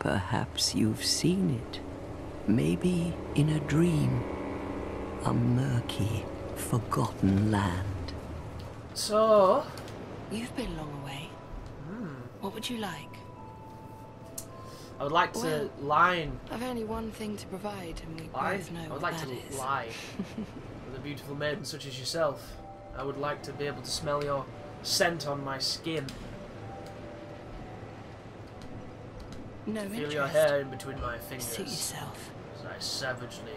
Perhaps you've seen it. Maybe in a dream. A murky, forgotten land. So... You've been long away. What would you like? I would like to line... I've only one thing to provide, and we both know I would what like that to is. lie with a beautiful maiden such as yourself. I would like to be able to smell your scent on my skin. No Feel interest. your hair in between my fingers. Suit yourself. As I savagely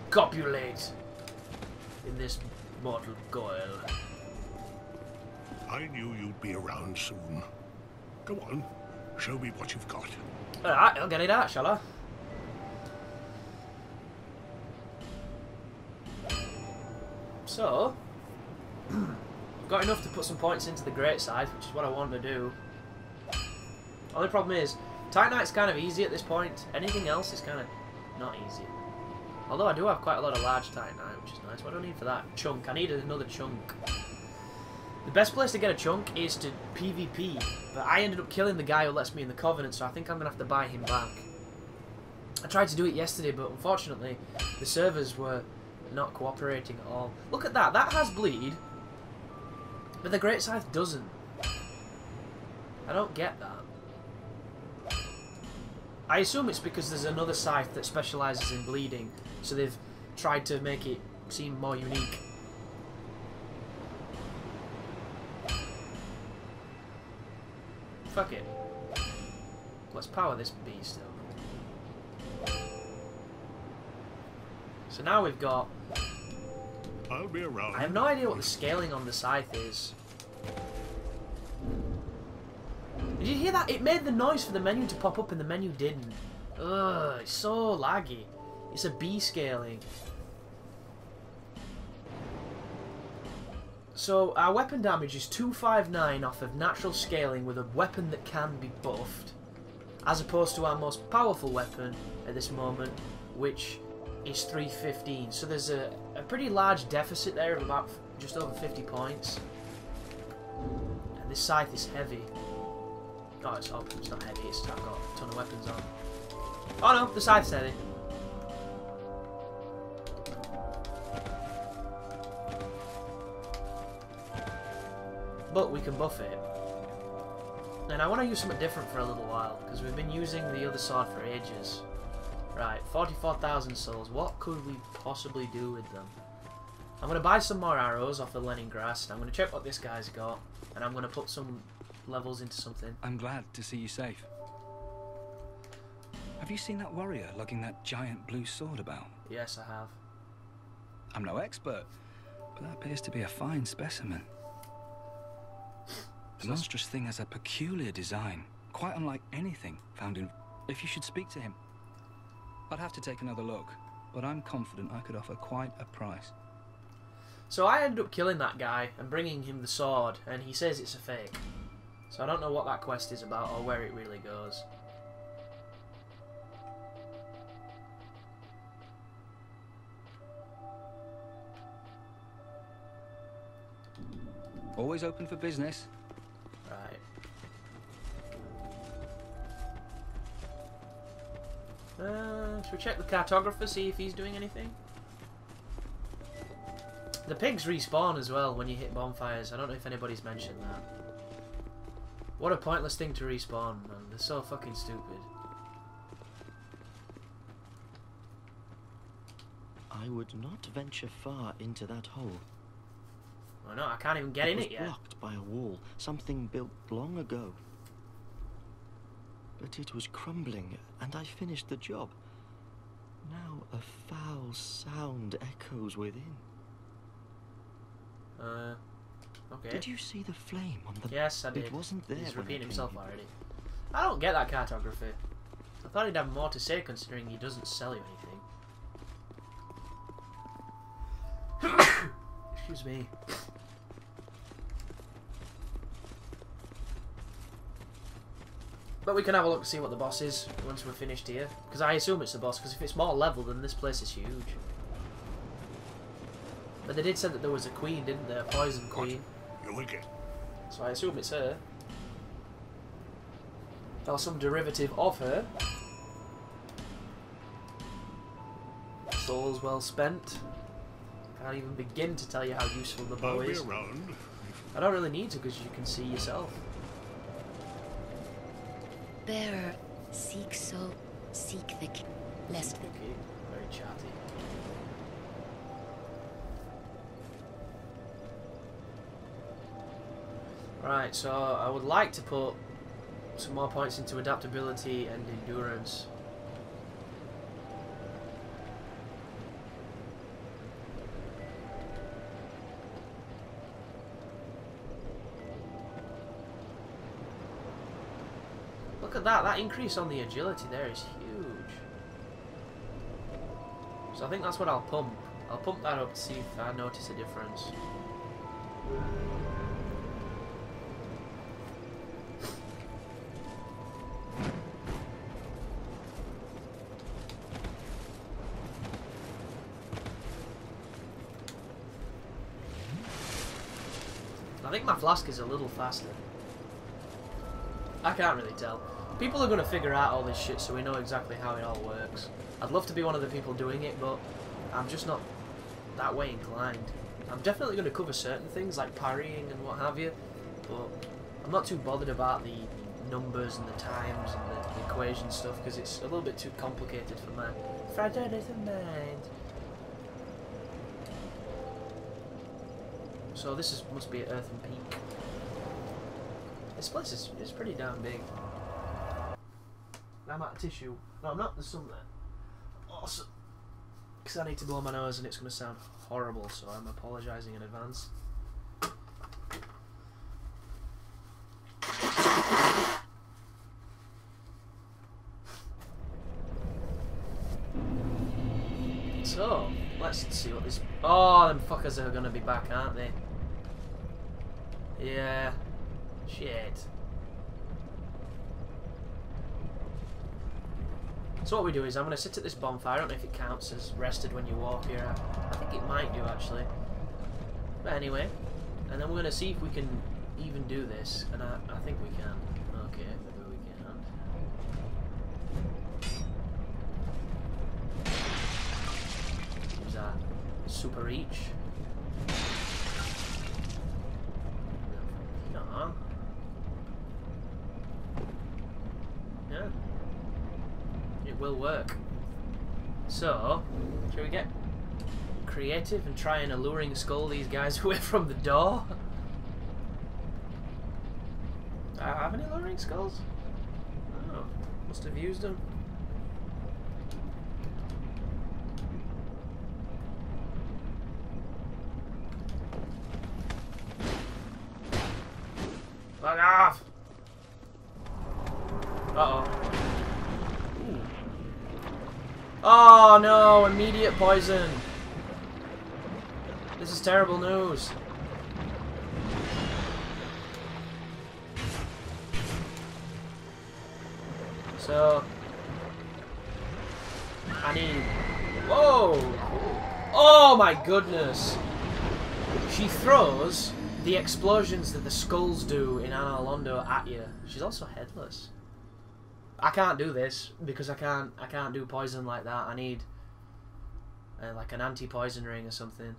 copulate in this mortal coil. I knew you'd be around soon. Go on, show me what you've got. Alright, I'll get it out, shall I? So, got enough to put some points into the Great Scythe, which is what I want to do. Only problem is, Titanite's kind of easy at this point. Anything else is kind of not easy. Although I do have quite a lot of large Titanite, which is nice. What do I need for that? Chunk. I needed another chunk. The best place to get a chunk is to PvP, but I ended up killing the guy who lets me in the Covenant, so I think I'm going to have to buy him back. I tried to do it yesterday, but unfortunately, the servers were not cooperating at all. Look at that. That has bleed, but the Great Scythe doesn't. I don't get that. I assume it's because there's another scythe that specialises in bleeding, so they've tried to make it seem more unique. Fuck it. Let's power this beast up. So now we've got... I'll be around. I have no idea what the scaling on the scythe is. Did you hear that? It made the noise for the menu to pop up and the menu didn't. Ugh, it's so laggy. It's a B scaling. So our weapon damage is 259 off of natural scaling with a weapon that can be buffed, as opposed to our most powerful weapon at this moment, which is 315. So there's a pretty large deficit there of about just over 50 points. And this scythe is heavy. Oh, it's not heavy, it's got a ton of weapons on. Oh no, the scythe's heavy. But we can buff it. And I want to use something different for a little while, because we've been using the other sword for ages. Right, 44,000 souls. What could we possibly do with them? I'm going to buy some more arrows off the Leningrad, and I'm going to check what this guy's got, and I'm going to put some levels into something. I'm glad to see you safe. Have you seen that warrior lugging that giant blue sword about? Yes, I have. I'm no expert, but that appears to be a fine specimen. The monstrous thing has a peculiar design, quite unlike anything found in... If you should speak to him, I'd have to take another look, but I'm confident I could offer quite a price. So I ended up killing that guy and bringing him the sword, and he says it's a fake. So I don't know what that quest is about or where it really goes. Always open for business. Right. Should we check the cartographer, see if he's doing anything? The pigs respawn as well when you hit bonfires. I don't know if anybody's mentioned that. What a pointless thing to respawn, man. They're so fucking stupid. I would not venture far into that hole. I know, I can't even get in it yet. It was blocked by a wall, something built long ago. But it was crumbling, and I finished the job. Now a foul sound echoes within. Okay. Did you see the flame on the... Yes, I did. It wasn't there. He's when repeating I himself came in. already. I don't get that cartography. I thought he'd have more to say considering he doesn't sell you anything. Excuse me. But we can have a look to see what the boss is once we're finished here. Because I assume it's the boss, because if it's more level, then this place is huge. But they did say that there was a queen, didn't they? A poison queen. You're wicked. So I assume it's her. Or some derivative of her. souls well spent. Can't even begin to tell you how useful the bow I'll be is. around. I don't really need to because you can see yourself. Bearer, seek the lest the Okay, very chatty. Right, so I would like to put some more points into adaptability and endurance. Look at that, that increase on the agility there is huge. So I think that's what I'll pump. I'll pump that up to see if I notice a difference. I think my flask is a little faster. I can't really tell. People are going to figure out all this shit so we know exactly how it all works. I'd love to be one of the people doing it, but I'm just not that way inclined. I'm definitely going to cover certain things like parrying and what have you, but I'm not too bothered about the numbers and the times and the equation stuff because it's a little bit too complicated for my fragile little mind. So this must be at Earthhen Peak. This place is pretty damn big. I'm out of tissue. No, I'm not. There's some there. Awesome. Because I need to blow my nose and it's going to sound horrible, so I'm apologising in advance. So, let's see what this... Oh, them fuckers are going to be back, aren't they? Yeah. Shit. So what we do is I'm going to sit at this bonfire. I don't know if it counts as rested when you walk here. I think it might do, actually. But anyway. And then we're going to see if we can even do this. And I think we can. Okay, maybe we can. Use our super reach. No. Yeah. It will work. So, shall we get creative and try and alluring skull these guys away from the door? Do I have any alluring skulls? Oh, must have used them. Fuck off! Uh-oh. Oh no, immediate poison. This is terrible news. So, I need... Whoa! Oh my goodness! She throws the explosions that the skulls do in Anor Londo at you. She's also headless. I can't do this because I can't do poison like that. I need like an anti-poison ring or something.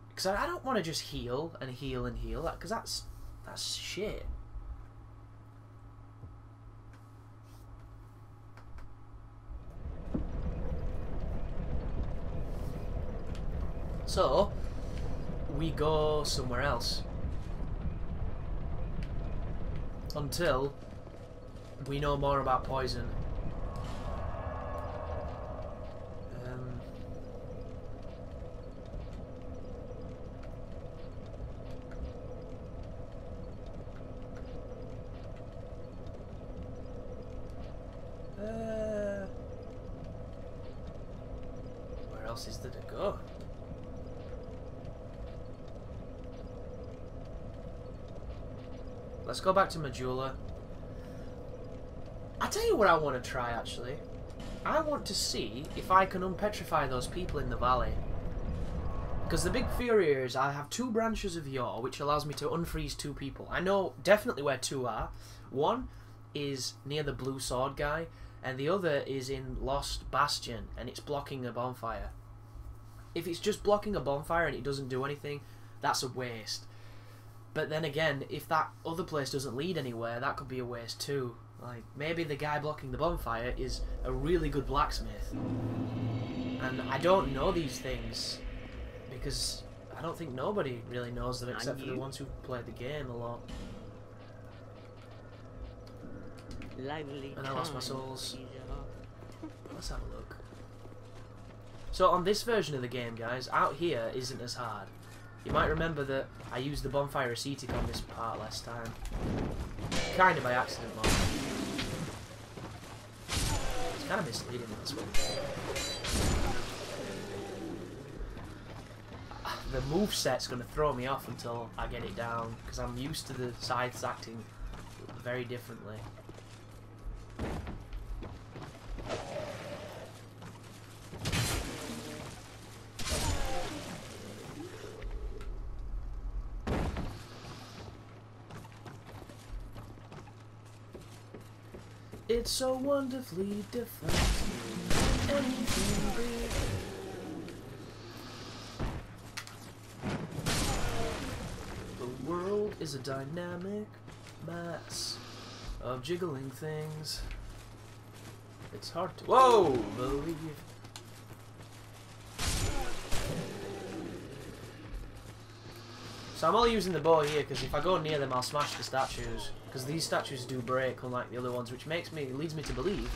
Because I don't want to just heal and heal and heal, because that's shit. So we go somewhere else until we know more about poison. Where else is there to go? Let's go back to Majula. I tell you what I want to try, actually. I want to see if I can unpetrify those people in the valley. Because the big fear here is I have 2 branches of Yore, which allows me to unfreeze 2 people. I know definitely where 2 are. One is near the blue sword guy, and the other is in Lost Bastion, and it's blocking a bonfire. If it's just blocking a bonfire and it doesn't do anything, that's a waste. But then again, if that other place doesn't lead anywhere, that could be a waste too. Like, maybe the guy blocking the bonfire is a really good blacksmith. And I don't know these things, because I don't think nobody really knows them except for the ones who played the game a lot. And I lost my souls. Let's have a look. So on this version of the game, guys, out here isn't as hard. You might remember that I used the bonfire ascetic on this part last time. Kind of by accident, Mark. It's kind of misleading in this one. The moveset's going to throw me off until I get it down, because I'm used to the scythes acting very differently. It's so wonderfully different than anything big. The world is a dynamic mass of jiggling things. It's hard to believe. So I'm only using the bow here because if I go near them, I'll smash the statues. Because these statues do break, unlike the other ones, which leads me to believe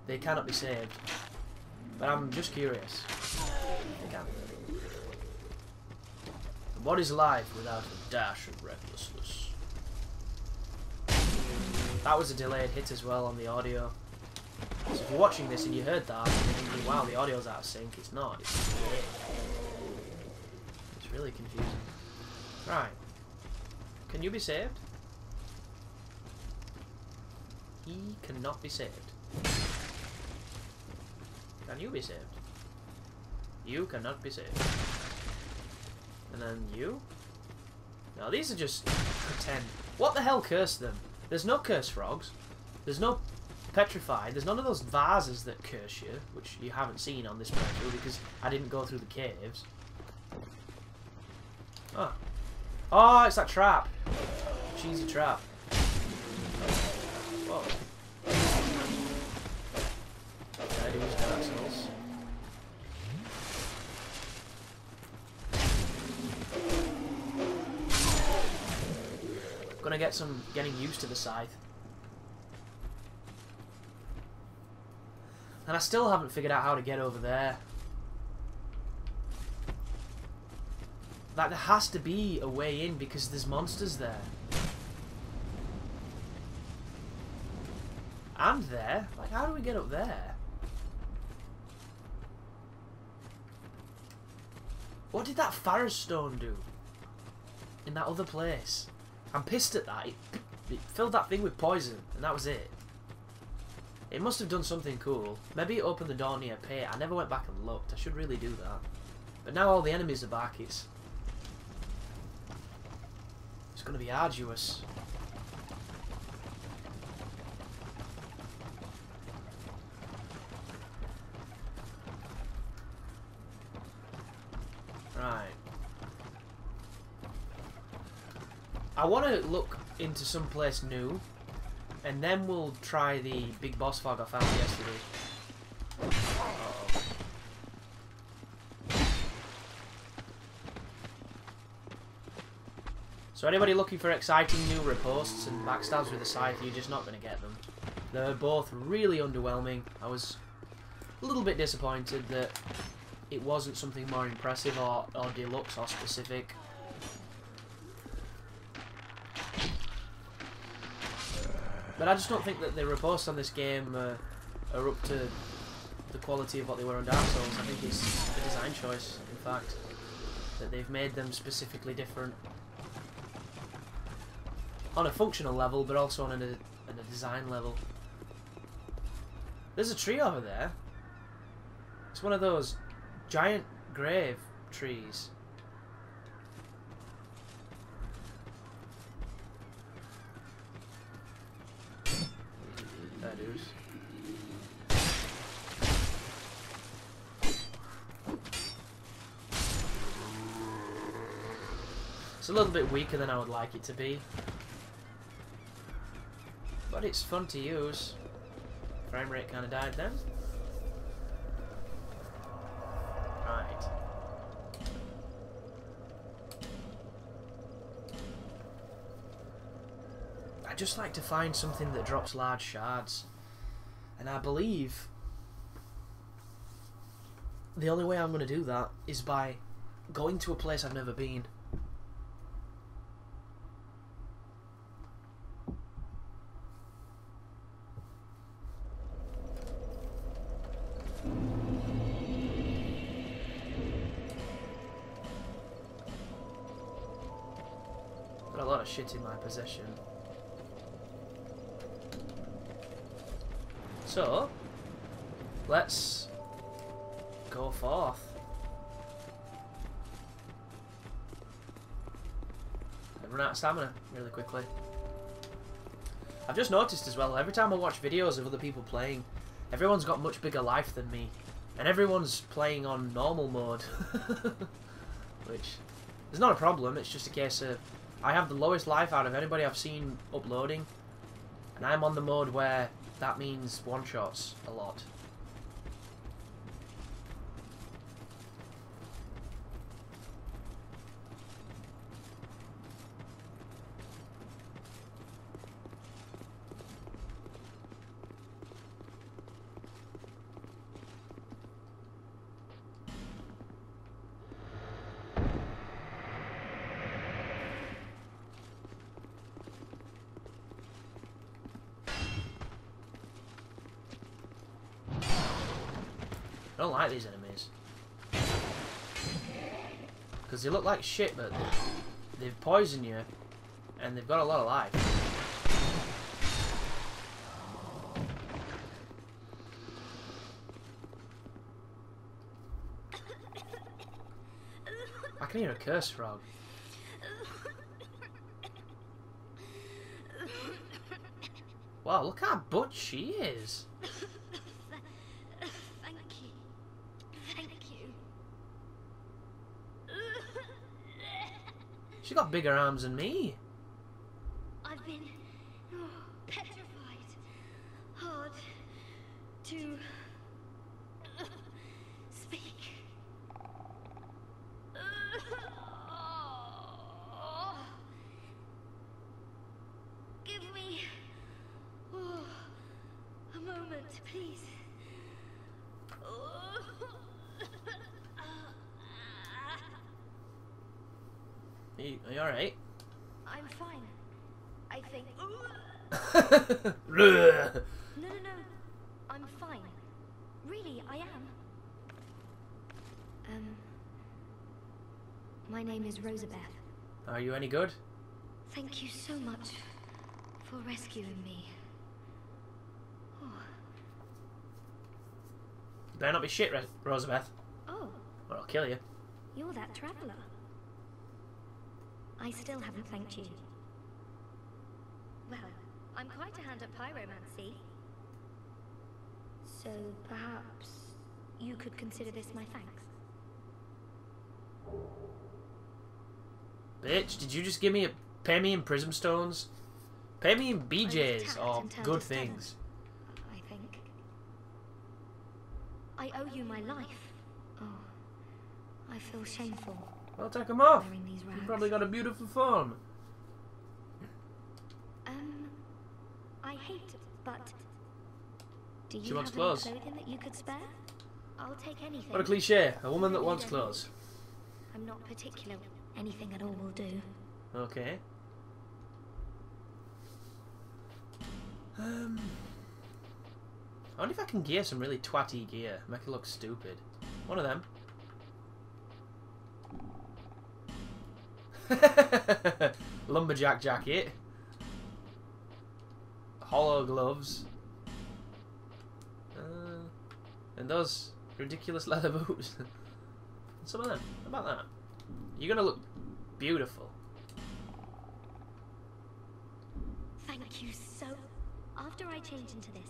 they cannot be saved. But I'm just curious. They can. What is life without a dash of recklessness? That was a delayed hit as well on the audio. So if you're watching this and you heard that, and you're thinking, wow, the audio's out of sync, it's not. It's delayed. It's really confusing. Right. Can you be saved? He cannot be saved. Can you be saved? You cannot be saved. And then you? No, these are just pretend. What the hell cursed them? There's no cursed frogs. There's no petrified. There's none of those vases that curse you, which you haven't seen on this playthrough because I didn't go through the caves. Oh. Oh, it's that trap. Cheesy trap. Whoa. Okay, I do use Dark Souls. Gonna get some getting used to the scythe. And I still haven't figured out how to get over there. Like, there has to be a way in because there's monsters there. And there. Like, how do we get up there? What did that Pharaoh's stone do? In that other place? I'm pissed at that. It filled that thing with poison, and that was it. It must have done something cool. Maybe it opened the door near Pit. I never went back and looked. I should really do that. But now all the enemies are back, it's going to be arduous. Right. I want to look into some place new, and then we'll try the big boss fog I found yesterday. Uh-oh. So anybody looking for exciting new riposts and backstabs with a scythe, you're just not going to get them. They're both really underwhelming. I was a little bit disappointed that it wasn't something more impressive or deluxe or specific. But I just don't think that the riposts on this game are up to the quality of what they were on Dark Souls. I think it's a design choice, in fact, that they've made them specifically different. On a functional level, but also on a design level. There's a tree over there. It's one of those giant grave trees. It's a little bit weaker than I would like it to be. But it's fun to use. Frame rate kind of died then. Right. I just like to find something that drops large shards. And I believe the only way I'm going to do that is by going to a place I've never been. Got a lot of shit in my possession. So, let's go forth. I run out of stamina really quickly. I've just noticed as well, every time I watch videos of other people playing, everyone's got much bigger life than me. And everyone's playing on normal mode. Which is not a problem, it's just a case of I have the lowest life out of anybody I've seen uploading. And I'm on the mode where that means one-shots a lot. I don't like these enemies. Because they look like shit, but they poison you, and they've got a lot of life. I can hear a curse frog. Wow, look how butch she is. She got bigger arms than me. I've been petrified. Hard to speak. Give me a moment, please. Are you alright? I'm fine. I think. No. I'm fine. Really, I am. My name is Rosabeth. Are you any good? Thank you so much for rescuing me. Better not be shit, Rosabeth, Oh, or I'll kill you. you're that traveller. I still haven't thanked you. Well, I'm quite a hand at pyromancy. So perhaps you could consider this my thanks. Bitch, did you just give me a pay me in prism stones? Pay me in BJs or good things. I think. I owe you my life. Oh, I feel shameful. Well, take them off. Wearing these rags. You probably got a beautiful form. I hate, but do She you wants have any clothes. clothing that you could spare? I'll take anything. What a cliche. A woman that Really wants don't clothes. I'm not particular. Anything at all will do. Okay. I wonder if I can gear some really twatty gear. Make it look stupid. One of them. Lumberjack jacket. Hollow gloves. And those ridiculous leather boots. Some of them. How about that? You're gonna look beautiful. Thank you so. After I change into this,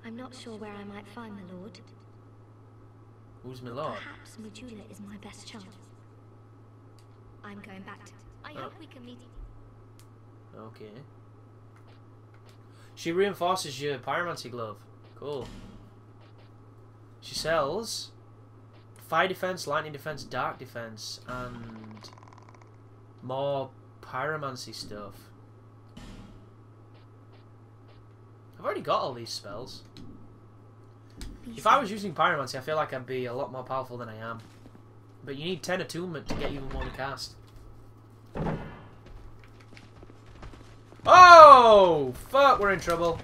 I'm not sure where I might find the Lord. Who's my lord? Perhaps Majula is my best chance. I'm going back to... I hope we can meet... Okay. She reinforces your pyromancy glove. Cool. She sells fire defense, lightning defense, dark defense, and more pyromancy stuff. I've already got all these spells. If I was using pyromancy, I feel like I'd be a lot more powerful than I am. But you need 10 attunement to get even more to cast. Oh! Fuck, we're in trouble.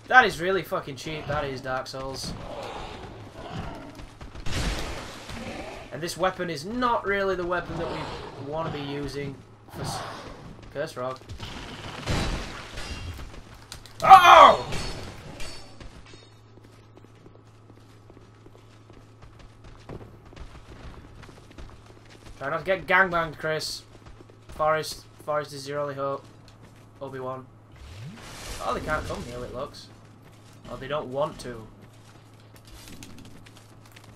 That is really fucking cheap, that is, Dark Souls. And this weapon is not really the weapon that we want to be using for... Curse Rock. Oh! Try not to get gangbanged, Chris. Forest is your only hope. Obi-Wan. Oh, they can't come here, it looks. Oh, they don't want to.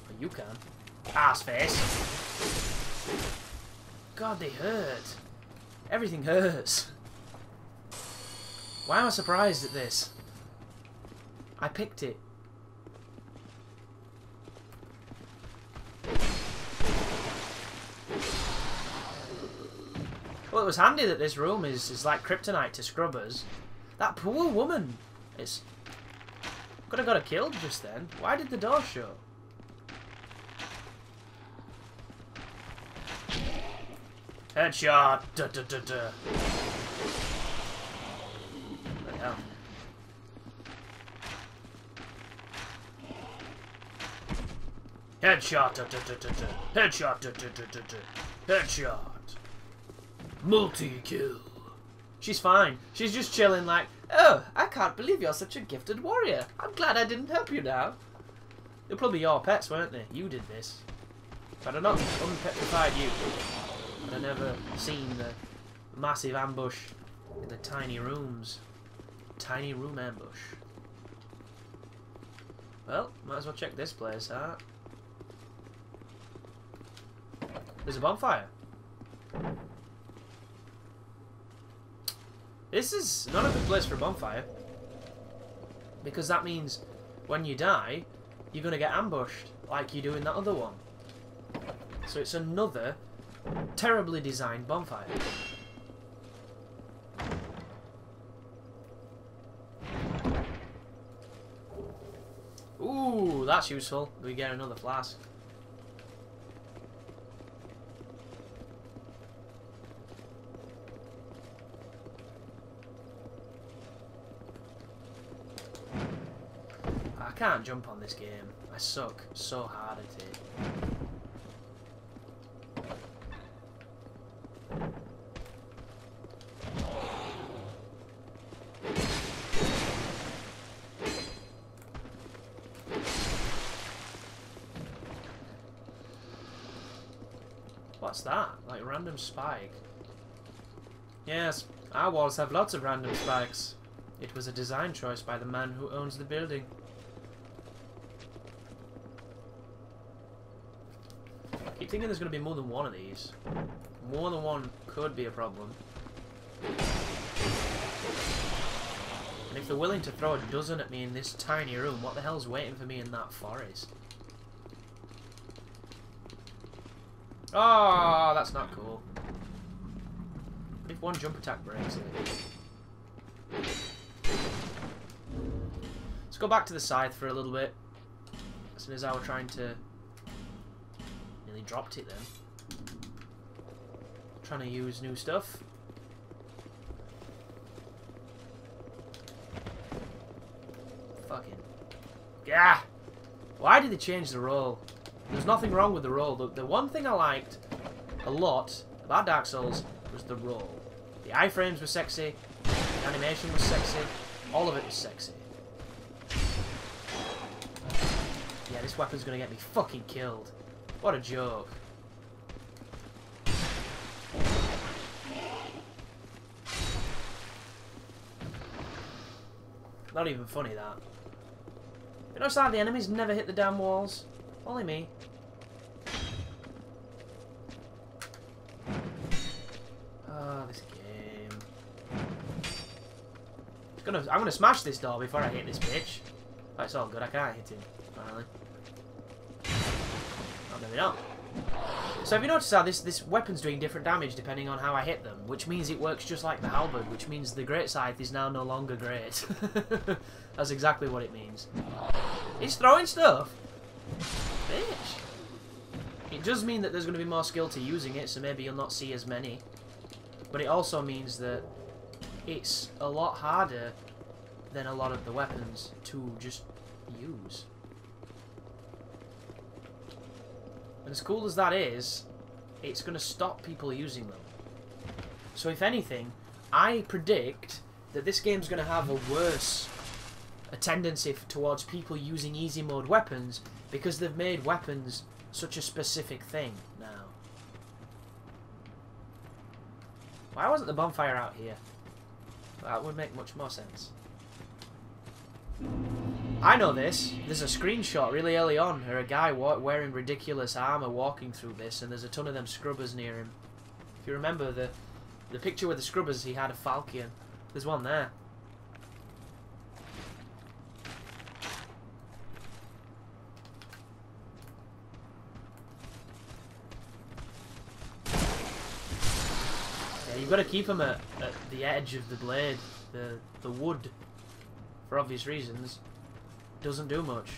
But you can. Ass face. God, they hurt. Everything hurts. Why am I surprised at this? I picked it. Well, it was handy that this room is like kryptonite to scrubbers. That poor woman. It's... Could have got her killed just then. Why did the door shut? Headshot. Duh, duh, duh, duh. Bloody hell. Headshot. Duh, duh, duh, duh, duh. Headshot. Duh, duh, duh, duh, duh. Headshot. Multi-kill. She's fine. She's just chilling like, oh, I can't believe you're such a gifted warrior. I'm glad I didn't help you now. They're probably your pets, weren't they? You did this. If I'd have not unpetrified you, I'd have never seen the massive ambush in the tiny rooms. Tiny room ambush. Well, might as well check this place out. There's a bonfire. This is not a good place for a bonfire. Because that means when you die, you're going to get ambushed like you do in that other one. So it's another terribly designed bonfire. Ooh, that's useful. We get another flask. I can't jump on this game. I suck so hard at it. What's that? Like random spike? Yes, our walls have lots of random spikes. It was a design choice by the man who owns the building. I keep thinking there's going to be more than one of these. More than one could be a problem. And if they're willing to throw a dozen at me in this tiny room, what the hell's waiting for me in that forest? Oh, that's not cool. What if one jump attack breaks it? Let's go back to the scythe for a little bit. As soon as I were trying to... Nearly dropped it then. Trying to use new stuff. Fucking... Yeah! Why did they change the roll? There's nothing wrong with the roll. The one thing I liked a lot about Dark Souls was the roll. The iframes were sexy, the animation was sexy, all of it was sexy. Yeah, this weapon's gonna get me fucking killed. What a joke. Not even funny, that. You notice how the enemies never hit the damn walls? Only me. I'm gonna smash this door before I hit this bitch. That's all good. I can't hit him. Apparently. Oh, maybe not. So have you noticed how this weapon's doing different damage depending on how I hit them? Which means it works just like the halberd, which means the great scythe is now no longer great. That's exactly what it means. He's throwing stuff! Bitch! It does mean that there's going to be more skill to using it, so maybe you'll not see as many. But it also means that it's a lot harder than a lot of the weapons to just use. And as cool as that is, it's going to stop people using them. So if anything, I predict that this game's going to have a tendency towards people using easy mode weapons because they've made weapons such a specific thing now. Why wasn't the bonfire out here? That would make much more sense. I know this. There's a screenshot really early on of a guy wearing ridiculous armor walking through this, and there's a ton of them scrubbers near him. If you remember the picture with the scrubbers, he had a falchion. There's one there. Yeah, you've got to keep them at the edge of the blade, the wood, for obvious reasons. Doesn't do much.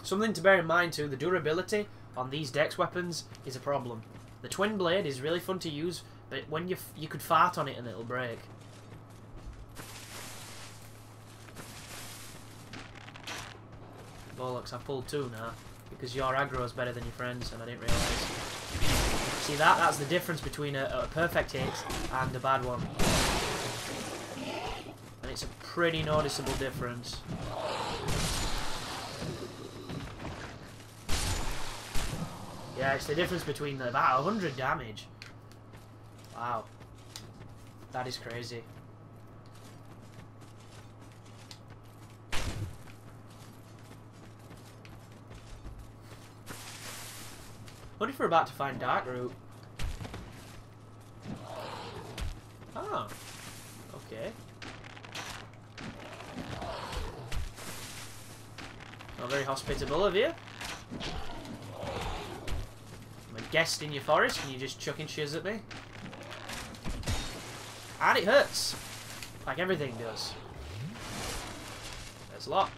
Something to bear in mind too, the durability on these dex weapons is a problem. The twin blade is really fun to use, but when you could fart on it and it'll break. Bollocks, I pulled two now. Because your aggro is better than your friends, and I didn't realise. See that? That's the difference between a perfect hit and a bad one. And it's a pretty noticeable difference. Yeah, it's the difference between about 100 damage. Wow. That is crazy. What if we're about to find Dark Root? Ah. Okay. Not very hospitable of you. I'm a guest in your forest and you're just chucking shiz at me. And it hurts. Like everything does. There's a lot.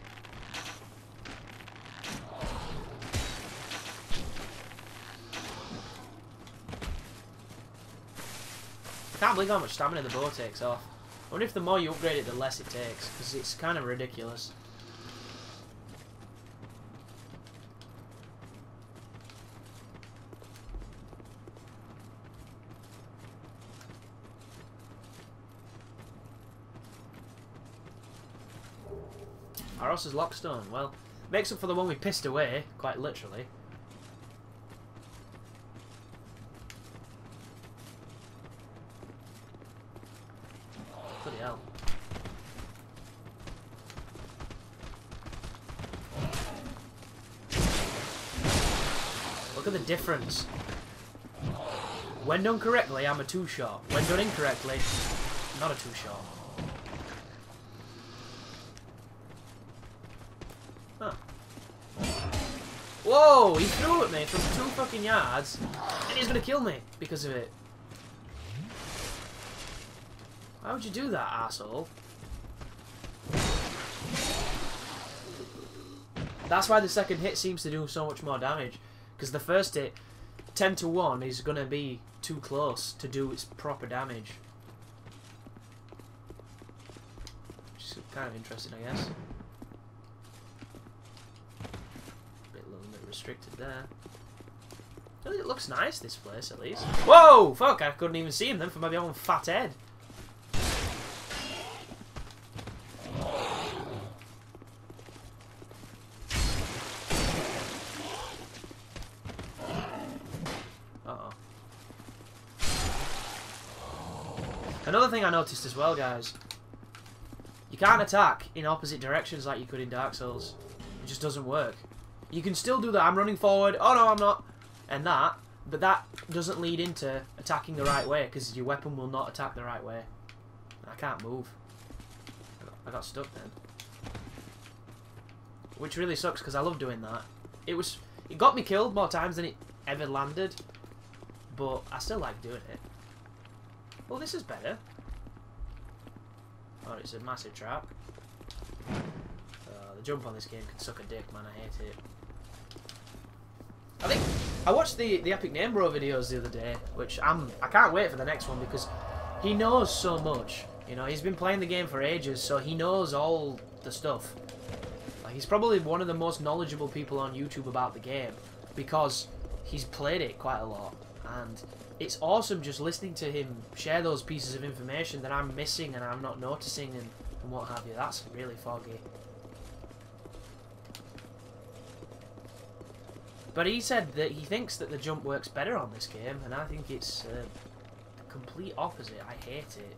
I can't believe how much stamina the bow takes off. I wonder if the more you upgrade it, the less it takes, because it's kind of ridiculous. Aros's Lockstone. Well, makes up for the one we pissed away, quite literally. Bloody hell. Look at the difference. When done correctly, I'm a two-shot. When done incorrectly, not a two-shot. Huh. Whoa! He threw at me from 2 fucking yards, and he's gonna kill me because of it. Why would you do that, asshole? That's why the second hit seems to do so much more damage. Because the first hit, 10 to 1, is going to be too close to do its proper damage. Which is kind of interesting, I guess. A little bit restricted there. Well, it looks nice, this place, at least. Whoa! Fuck, I couldn't even see him then from my own fat head. Another thing I noticed as well, guys, you can't attack in opposite directions like you could in Dark Souls. It just doesn't work. You can still do that. I'm running forward. Oh no, I'm not. And that. But that doesn't lead into attacking the right way, because your weapon will not attack the right way. I can't move. I got stuck then. Which really sucks, because I love doing that. It got me killed more times than it ever landed. But I still like doing it. Well, this is better. Oh, it's a massive trap. The jump on this game can suck a dick, man. I hate it. I think I watched the Epic Name Bro videos the other day, which I can't wait for the next one, because he knows so much. You know, he's been playing the game for ages, so he knows all the stuff. Like, he's probably one of the most knowledgeable people on YouTube about the game, because he's played it quite a lot. And it's awesome just listening to him share those pieces of information that I'm missing and I'm not noticing and what have you. That's really foggy. But he said that he thinks that the jump works better on this game, and I think it's the complete opposite. I hate it.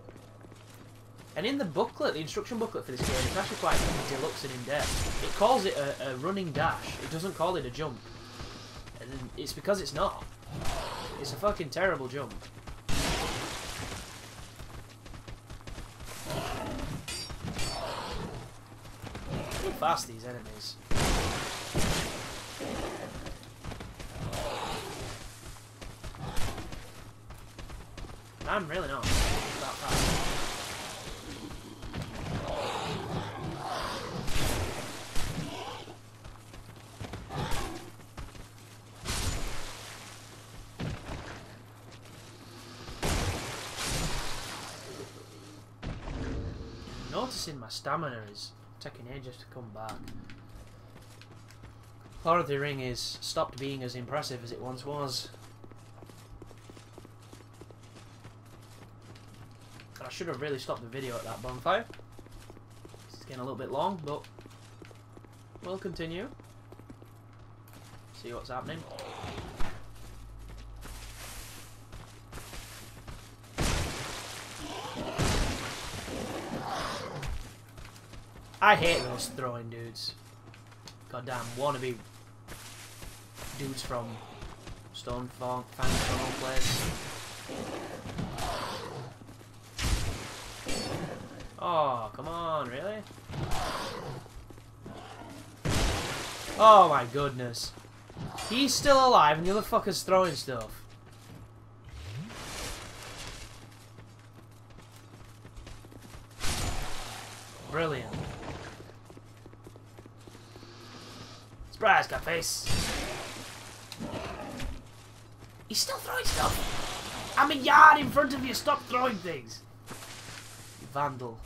And in the booklet, the instruction booklet for this game, it's actually quite deluxe and in-depth. It calls it a running dash. It doesn't call it a jump. And it's because it's not. It's a fucking terrible jump. Look how fast these enemies. I'm really not that fast. Noticing my stamina is taking ages to come back. Lord of the Ring is stopped being as impressive as it once was. I should have really stopped the video at that bonfire. It's getting a little bit long, but we'll continue. See what's happening. I hate those throwing dudes. Goddamn wannabe dudes from Stone Fang Place. Oh, come on, really? Oh my goodness. He's still alive and the other fucker's throwing stuff. Brilliant. Surprise, got face. He's still throwing stuff. I'm a yard in front of you. Stop throwing things. You vandal.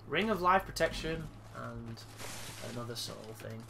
Ring of Life Protection and another soul thing.